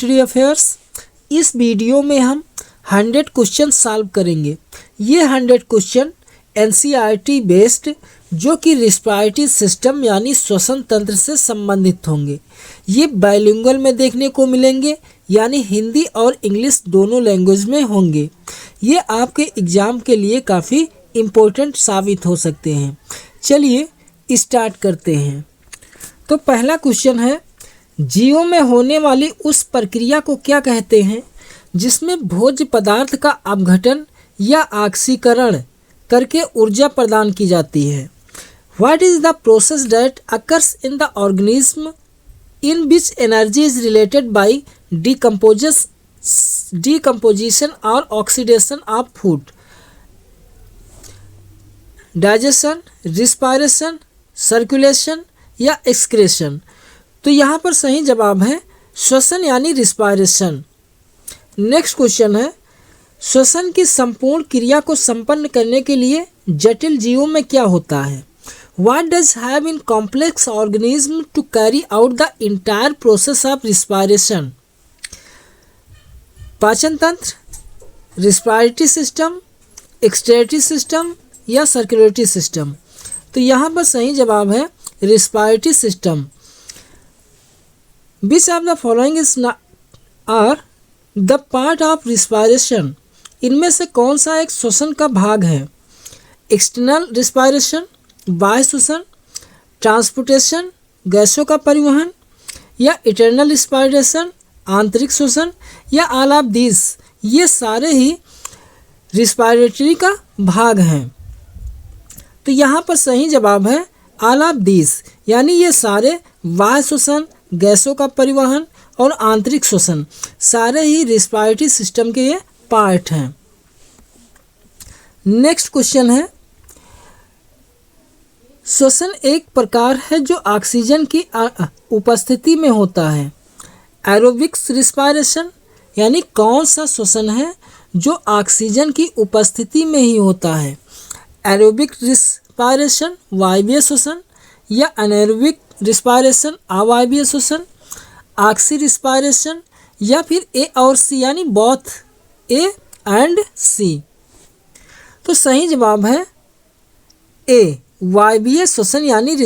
Study affairs. इस video में हम 100 क्वेश्चन सॉल्व करेंगे। ये 100 क्वेश्चन एनसीईआरटी बेस्ड जो कि रिस्पायरेटरी सिस्टम यानी श्वसन तंत्र से संबंधित होंगे। ये बाइलिंगुअल में देखने को मिलेंगे यानी हिंदी और इंग्लिश दोनों लैंग्वेज में होंगे। ये आपके एग्ज़ाम के लिए काफ़ी इम्पोर्टेंट साबित हो सकते हैं। चलिए स्टार्ट करते हैं। तो पहला क्वेश्चन है, जीवों में होने वाली उस प्रक्रिया को क्या कहते हैं जिसमें भोज्य पदार्थ का अपघटन या ऑक्सीकरण करके ऊर्जा प्रदान की जाती है। What is the process that occurs in the organism in which energy is related by decomposition or oxidation of food? Digestion, respiration, circulation या excretion। तो यहाँ पर सही जवाब है श्वसन यानी रिस्पायरेशन। नेक्स्ट क्वेश्चन है, श्वसन की संपूर्ण क्रिया को संपन्न करने के लिए जटिल जीवों में क्या होता है। What does have in complex organism to carry out the entire process of respiration? पाचन तंत्र, रिस्पायरेटरी सिस्टम, एक्सक्रेटरी सिस्टम या सर्कुलेटरी सिस्टम। तो यहाँ पर सही जवाब है respiratory system. Which of the following is are the part of respiration? इनमें से कौन सा एक श्वसन का भाग है। एक्सटर्नल रिस्पायरेशन, बाह्य श्वसन, ट्रांसपोर्टेशन, गैसों का परिवहन या इंटरनल रिस्पायरेशन, आंतरिक श्वसन या ऑल ऑफ दिस। ये सारे ही रिस्पायरेटरी का भाग हैं। तो यहाँ पर सही जवाब है ऑल ऑफ दिस, यानी ये सारे बाह्य श्वसन, गैसों का परिवहन और आंतरिक श्वसन सारे ही रिस्पायरेटरी सिस्टम के ये पार्ट हैं। नेक्स्ट क्वेश्चन है, श्वसन एक प्रकार है जो ऑक्सीजन की उपस्थिति में होता है। एरोबिक्स रिस्पायरेशन यानी कौन सा श्वसन है जो ऑक्सीजन की उपस्थिति में ही होता है। एरोबिक रिस्पायरेशन वायवीय श्वसन या एनारोबिक रिस्पायरेशन अवायवीय श्वसन, ऑक्सी रिस्पायरेशन या फिर ए और सी यानी बोथ ए एंड सी। तो सही जवाब है ए वायवीय श्वसन यानी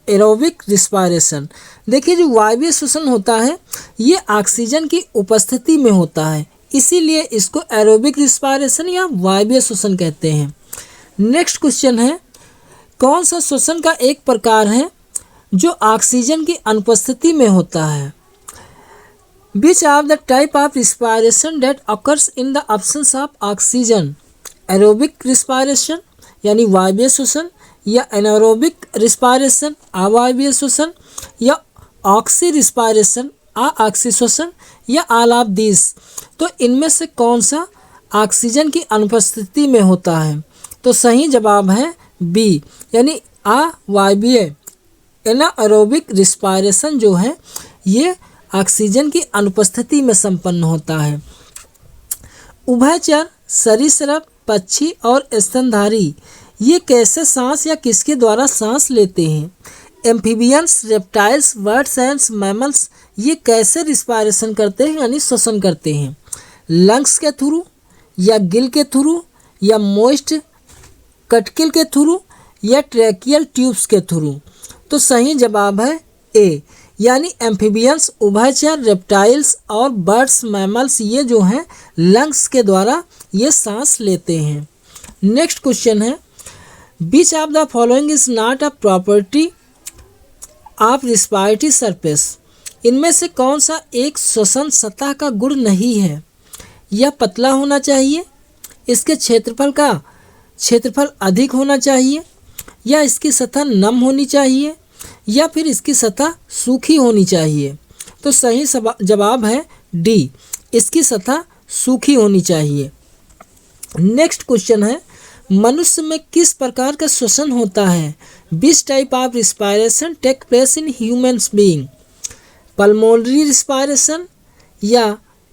एरोबिक रिस्पायरेशन। देखिए जो वायवीय श्वसन होता है ये ऑक्सीजन की उपस्थिति में होता है, इसीलिए इसको एरोबिक रिस्पायरेशन या वायवीय श्वसन कहते हैं। नेक्स्ट क्वेश्चन है, कौन सा श्वसन का एक प्रकार है जो ऑक्सीजन की अनुपस्थिति में होता है। Which of the type of respiration that occurs in the absence of oxygen? Aerobic respiration यानी वायवीय श्वसन या एनारोबिक रिस्पायरेशन अवायवीय श्वसन या ऑक्सी रिस्पायरेशन ऑक्सी श्वसन या ऑल ऑफ दिस। तो इनमें से कौन सा ऑक्सीजन की अनुपस्थिति में होता है। तो सही जवाब है बी यानी अवायवीय एनारोबिक रिस्पायरेशन जो है ये ऑक्सीजन की अनुपस्थिति में संपन्न होता है। उभयचर, सरीसृप, पक्षी और स्तनधारी ये कैसे सांस या किसके द्वारा सांस लेते हैं। Amphibians, reptiles, birds and mammals ये कैसे रिस्पायरेशन करते हैं यानी श्वसन करते हैं। लंग्स के थ्रू या गिल के थ्रू या मोइस्ट कटकिल के थ्रू या ट्रैकियल ट्यूब्स के थ्रू। तो सही जवाब है ए यानी एम्फीबियंस, उभयचर, रेप्टाइल्स और बर्ड्स मैमल्स ये जो हैं लंग्स के द्वारा ये सांस लेते हैं। नेक्स्ट क्वेश्चन है, which of the following is not a property of respiratory surface. इनमें से कौन सा एक श्वसन सतह का गुण नहीं है। यह पतला होना चाहिए, इसके क्षेत्रफल अधिक होना चाहिए या इसकी सतह नम होनी चाहिए या फिर इसकी सतह सूखी होनी चाहिए। तो सही जवाब है डी, इसकी सतह सूखी होनी चाहिए। नेक्स्ट क्वेश्चन है, मनुष्य में किस प्रकार का श्वसन होता है। Which type of respiration take place in humans being. Pulmonary respiration या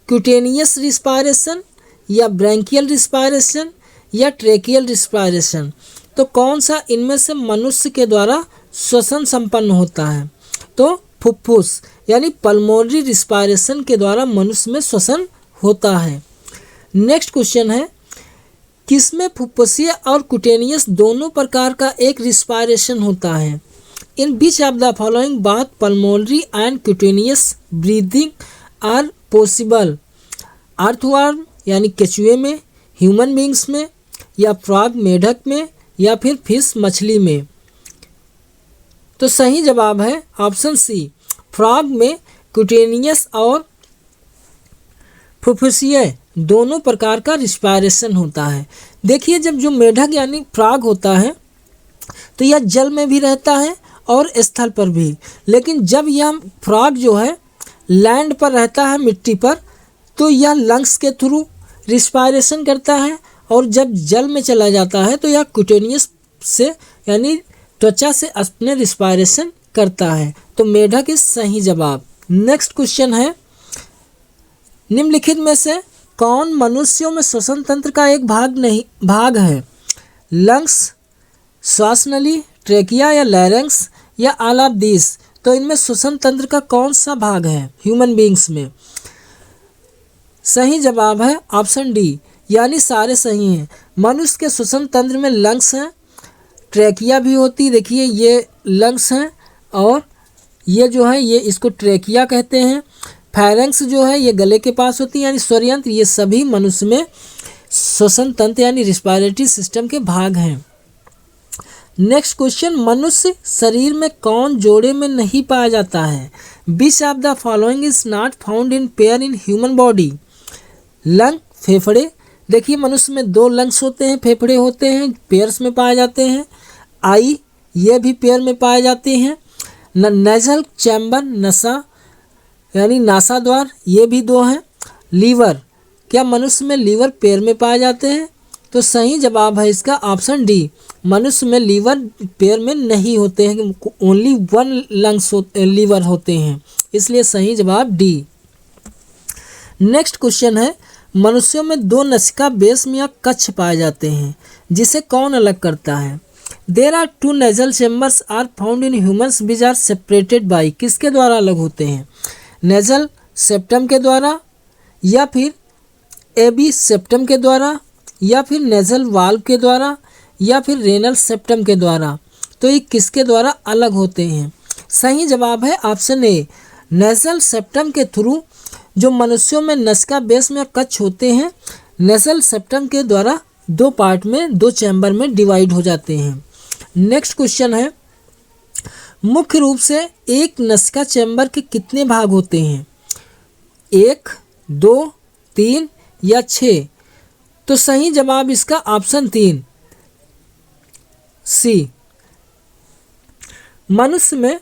क्यूटेनियस रिस्पायरेशन या ब्रैंकियल रिस्पायरेशन या ट्रेकियल रिस्पायरेशन। तो कौन सा इनमें से मनुष्य के द्वारा श्वसन संपन्न होता है। तो फुफ्फुस यानी पल्मोनरी रिस्पायरेशन के द्वारा मनुष्य में श्वसन होता है। नेक्स्ट क्वेश्चन है, किसमें फुफ्फुसीय और कुटेनियस दोनों प्रकार का एक रिस्पायरेशन होता है? In which of the following both pulmonary and cutaneous breathing are possible? Earthworm यानी केचुए में, ह्यूमन बींग्स में, या फ्रॉग मेढक में, या फिर फिश मछली में? तो सही जवाब है ऑप्शन सी, फ्रॉग में कुटेनियस और फुफ्फुसीय दोनों प्रकार का रिस्पायरेशन होता है। देखिए, जब जो मेढक यानी फ्रॉग होता है तो यह जल में भी रहता है और स्थल पर भी, लेकिन जब यह फ्रॉग जो है लैंड पर रहता है, मिट्टी पर, तो यह लंग्स के थ्रू रिस्पायरेशन करता है, और जब जल में चला जाता है तो यह कुटेनियस से यानी त्वचा से अपने रिस्पायरेशन करता है। तो मेढक इस सही जवाब। नेक्स्ट क्वेश्चन है, निम्नलिखित में से कौन मनुष्यों में श्वसन तंत्र का एक भाग है? लंग्स, श्वास नली, ट्रेकिया या लैरिंक्स, या ऑल ऑफ दिस? तो इनमें श्वसन तंत्र का कौन सा भाग है ह्यूमन बींग्स में? सही जवाब है ऑप्शन डी, यानी सारे सही हैं। मनुष्य के श्वसन तंत्र में लंग्स हैं, ट्रेकिया भी होती, देखिए ये लंग्स हैं, और ये जो है ये इसको ट्रेकिया कहते हैं। फायरेंक्स जो है ये गले के पास होती है यानी स्वरयंत्र। ये सभी मनुष्य में श्वसन तंत्र यानी रिस्पायरेटरी सिस्टम के भाग हैं। नेक्स्ट क्वेश्चन, मनुष्य शरीर में कौन जोड़े में नहीं पाया जाता है? Which of the following is not found in pair in human body? Lung, फेफड़े, देखिए मनुष्य में 2 लंग्स होते हैं, फेफड़े होते हैं, पेयर्स में पाए जाते हैं। आई, ये भी पेयर में पाए जाते हैं। नेजल चैम्बर, नसा यानी नासा द्वार, ये भी 2 हैं। लीवर, क्या मनुष्य में लीवर पेयर में पाए जाते हैं? तो सही जवाब है इसका ऑप्शन डी, मनुष्य में लीवर पेयर में नहीं होते हैं, ओनली 1 लंग्स लीवर होते हैं, इसलिए सही जवाब डी। नेक्स्ट क्वेश्चन है, मनुष्यों में 2 नसिका बेस्म या कक्ष पाए जाते हैं, जिसे कौन अलग करता है? There are 2 nasal chambers are found in humans which are separated by? किसके द्वारा अलग होते हैं? नेजल सेप्टम के द्वारा, या फिर एबी सेप्टम के द्वारा, या फिर नेजल वाल्व के द्वारा, या फिर रेनल सेप्टम के द्वारा? तो ये किसके द्वारा अलग होते हैं? सही जवाब है ऑप्शन ए, नेजल सेप्टम के थ्रू जो मनुष्यों में नसिका बेस में कक्ष होते हैं, नेजल सेप्टम के द्वारा 2 पार्ट में 2 चैम्बर में डिवाइड हो जाते हैं। नेक्स्ट क्वेश्चन है, मुख्य रूप से एक नसिका चैम्बर के कितने भाग होते हैं? 1, 2, 3 या 6? तो सही जवाब इसका ऑप्शन 3 सी। मनुष्य में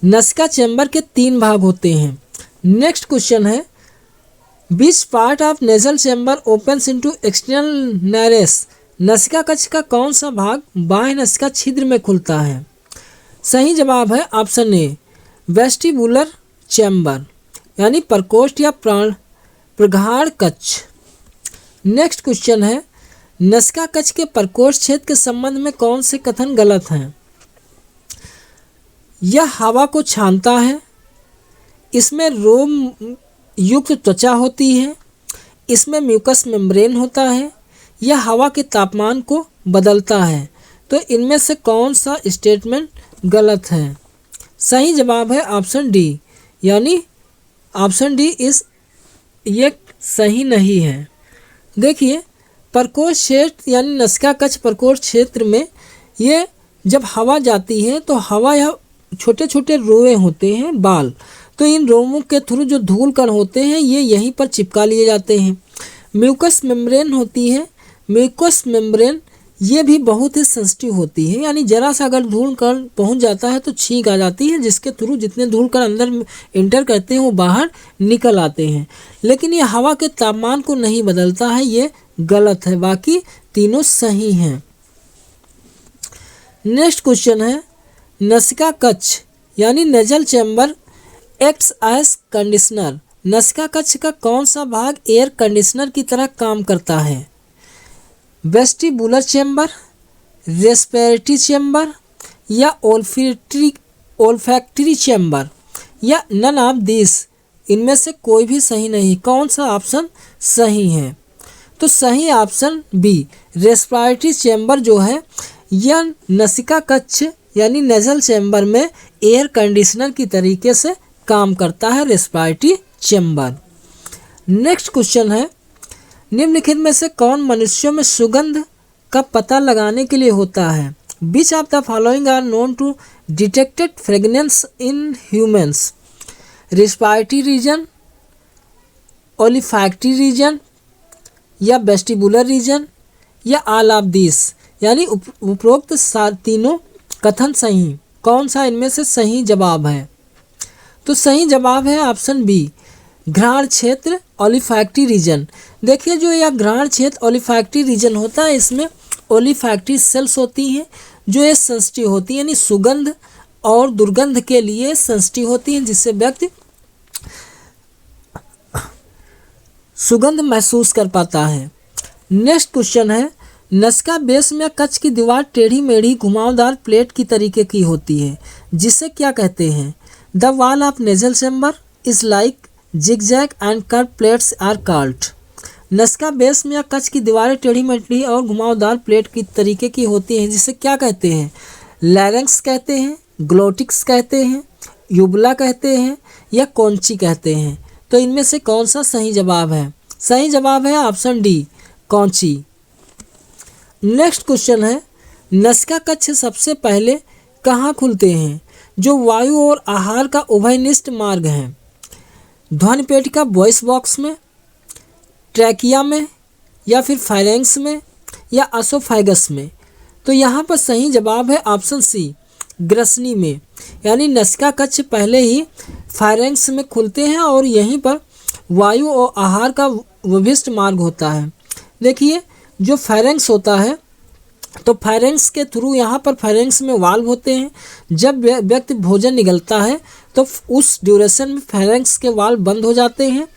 नसिका चैम्बर के 3 भाग होते हैं। नेक्स्ट क्वेश्चन है, which part of nasal chamber opens into external nares? नसिका कक्ष का कौन सा भाग बाह्य नसिका छिद्र में खुलता है? सही जवाब है ऑप्शन ए, वेस्टिबुलर चैम्बर यानी प्रकोष्ठ या प्रगाढ़ कक्ष। नेक्स्ट क्वेश्चन है, नसिका कक्ष के प्रकोष्ठ क्षेत्र के संबंध में कौन से कथन गलत हैं? यह हवा को छानता है, इसमें रोम युक्त त्वचा होती है, इसमें म्यूकस मेम्ब्रेन होता है, यह हवा के तापमान को बदलता है। तो इनमें से कौन सा स्टेटमेंट गलत है? सही जवाब है ऑप्शन डी, यानी ऑप्शन डी ये सही नहीं है। देखिए, प्रकोष्ठ क्षेत्र यानी नसिका कक्ष प्रकोष्ठ क्षेत्र में ये जब हवा जाती है तो हवा यह छोटे छोटे रोए होते हैं, बाल, तो इन रोमों के थ्रू जो धूल कण होते हैं ये यहीं पर चिपका लिए जाते हैं। म्यूकस मेम्ब्रेन होती है, म्यूकस मेम्ब्रेन ये भी बहुत ही सेंसिटिव होती है, यानी जरा सा अगर धूल कण पहुंच जाता है तो छींक आ जाती है, जिसके थ्रू जितने धूल कण अंदर इंटर करते हैं वो बाहर निकल आते हैं। लेकिन ये हवा के तापमान को नहीं बदलता है, ये गलत है, बाकी तीनों सही हैं। नेक्स्ट क्वेश्चन है, नसिका कक्ष यानी nasal chamber acts as conditioner? नसिका कक्ष का कौन सा भाग एयर कंडीशनर की तरह काम करता है? वेस्टिबुलर चैम्बर, रेस्पिरेटरी चैम्बर या ओल्फैक्टरी चैम्बर? या नन ऑफ दिस, इनमें से कोई भी सही नहीं। कौन सा ऑप्शन सही है? तो सही ऑप्शन बी, रेस्पिरेटरी चैम्बर जो है यह नसिका कक्ष यानी नेजल चैम्बर में एयर कंडीशनर की तरीके से काम करता है, रेस्पिरेटरी चैम्बर। नेक्स्ट क्वेश्चन है, निम्नलिखित में से कौन मनुष्यों में सुगंध का पता लगाने के लिए होता है? Which of the following are known to detected fragrance in humans? Respiratory region, olfactory region, या वेस्टिबुलर रीजन, या ऑल ऑफ दिस, यानी उपरोक्त तीनों कथन सही। कौन सा इनमें से सही जवाब है? तो सही जवाब है ऑप्शन बी, घ्राण क्षेत्र, ओलिफैक्टरी रीजन। देखिए जो यह घ्राण क्षेत्र ओलिफैक्टरी रीजन होता है, इसमें ओलिफैक्टरी सेल्स होती हैं जो ये सेंसिटिव होती है, यानी सुगंध और दुर्गंध के लिए सेंसिटिव होती हैं, जिससे व्यक्ति सुगंध महसूस कर पाता है। नेक्स्ट क्वेश्चन है, नसिका बेस में कच्छ की दीवार टेढ़ी मेढ़ी घुमावदार प्लेट की तरीके की होती है, जिसे क्या कहते हैं? The wall of nasal chamber is like zigzag and curve plates are called. नसिका बेस में कच्छ की दीवारें टेढ़ी मेढ़ी और घुमावदार प्लेट की तरीके की होती हैं, जिसे क्या कहते हैं? लैरिंक्स कहते हैं, ग्लोटिक्स कहते हैं, यूबुला कहते हैं, या कॉन्ची कहते हैं। तो इनमें से कौन सा सही जवाब है? सही जवाब है ऑप्शन डी, कॉन्ची। नेक्स्ट क्वेश्चन है, नसिका कक्ष सबसे पहले कहाँ खुलते हैं जो वायु और आहार का उभयनिष्ठ मार्ग है? ध्वनि पेटिका वॉइस बॉक्स में, ट्रैकिया में, या फिर फायरेंक्स में, या असोफाइगस में? तो यहाँ पर सही जवाब है ऑप्शन सी, ग्रसनी में, यानी नसिका कक्ष पहले ही फायरेंक्स में खुलते हैं और यहीं पर वायु और आहार का उभयनिष्ठ मार्ग होता है। देखिए जो फायरेंक्स होता है, तो फायरेंक्स के थ्रू यहाँ पर फायरेंक्स में वाल्व होते हैं। जब व्यक्ति भोजन निगलता है तो उस ड्यूरेशन में फायरेंक्स के वाल्व बंद हो जाते हैं,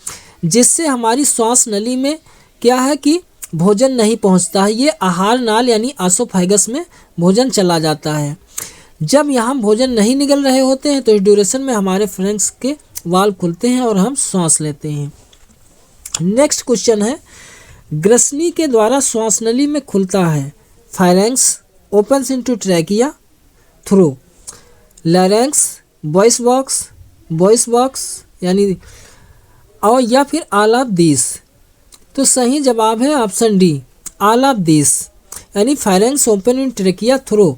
जिससे हमारी श्वास नली में क्या है कि भोजन नहीं पहुँचता है। ये आहार नाल यानी एसोफेगस में भोजन चला जाता है। जब यहाँ भोजन नहीं निकल रहे होते हैं तो इस ड्यूरेशन में हमारे फायरेंक्स के वाल्व खुलते हैं और हम सांस लेते हैं। नेक्स्ट क्वेश्चन है, ग्रसनी के द्वारा श्वास नली में खुलता है। Pharynx opens into trachea through larynx, voice box यानी और या फिर ऑल ऑफ दिस। तो सही जवाब है option D, all of this, यानी pharynx open in trachea through,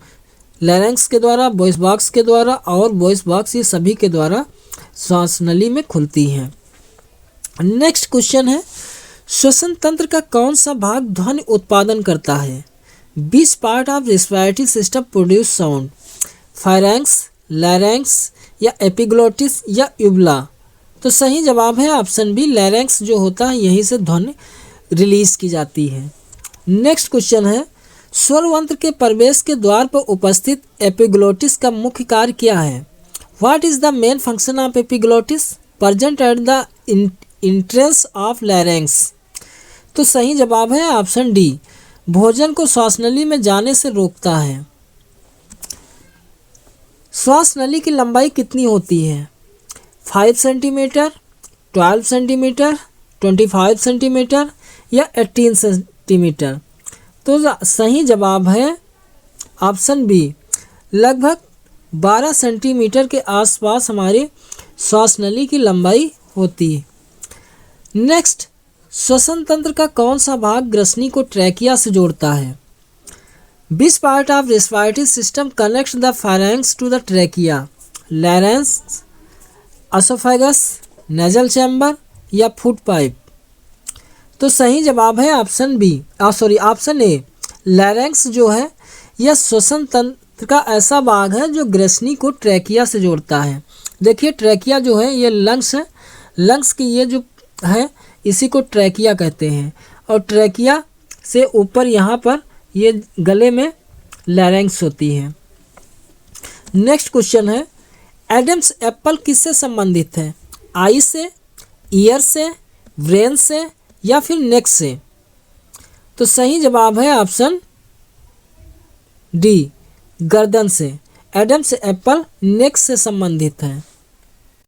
larynx के द्वारा, वॉइस बॉक्स के द्वारा और वॉइस बॉक्स, ये सभी के द्वारा श्वास नली में खुलती हैं। नेक्स्ट क्वेश्चन है, श्वसन तंत्र का कौन सा भाग ध्वनि उत्पादन करता है? Which part of respiratory system produce sound. Pharynx, larynx, या एपिग्लोटिस, या यूबुला? तो सही जवाब है ऑप्शन बी, लैरिंक्स जो होता है यहीं से ध्वनि रिलीज की जाती है। नेक्स्ट क्वेश्चन है, स्वरयंत्र के प्रवेश के द्वार पर उपस्थित एपिग्लोटिस का मुख्य कार्य क्या है? What is the main function of epiglottis present at the entrance of larynx? तो सही जवाब है ऑप्शन डी, भोजन को श्वास नली में जाने से रोकता है। श्वास नली की लंबाई कितनी होती है? 5 सेंटीमीटर, 12 सेंटीमीटर, 25 सेंटीमीटर, या 18 सेंटीमीटर? तो सही जवाब है ऑप्शन बी, लगभग 12 सेंटीमीटर के आसपास हमारी श्वास नली की लंबाई होती है। नेक्स्ट, श्वसन तंत्र का कौन सा भाग ग्रसनी को ट्रैकिया से जोड़ता है? Which part of respiratory system connects the pharynx to the trachea? Larynx, oesophagus, nasal chamber, या फूड पाइप? तो सही जवाब है option B, option A, larynx जो है यह श्वसन तंत्र का ऐसा भाग है जो ग्रसनी को ट्रैकिया से जोड़ता है। देखिए ट्रैकिया जो है ये लंग्स है, लंग्स की ये जो है इसी को ट्रैकिया कहते हैं, और ट्रैकिया से ऊपर यहाँ पर ये गले में लैरिंक्स होती है। नेक्स्ट क्वेश्चन है, एडम्स एप्पल किससे संबंधित है? आई से, ईयर से, ब्रेन से, या फिर नेक से? तो सही जवाब है ऑप्शन डी, गर्दन से। एडम्स एप्पल नेक से संबंधित है।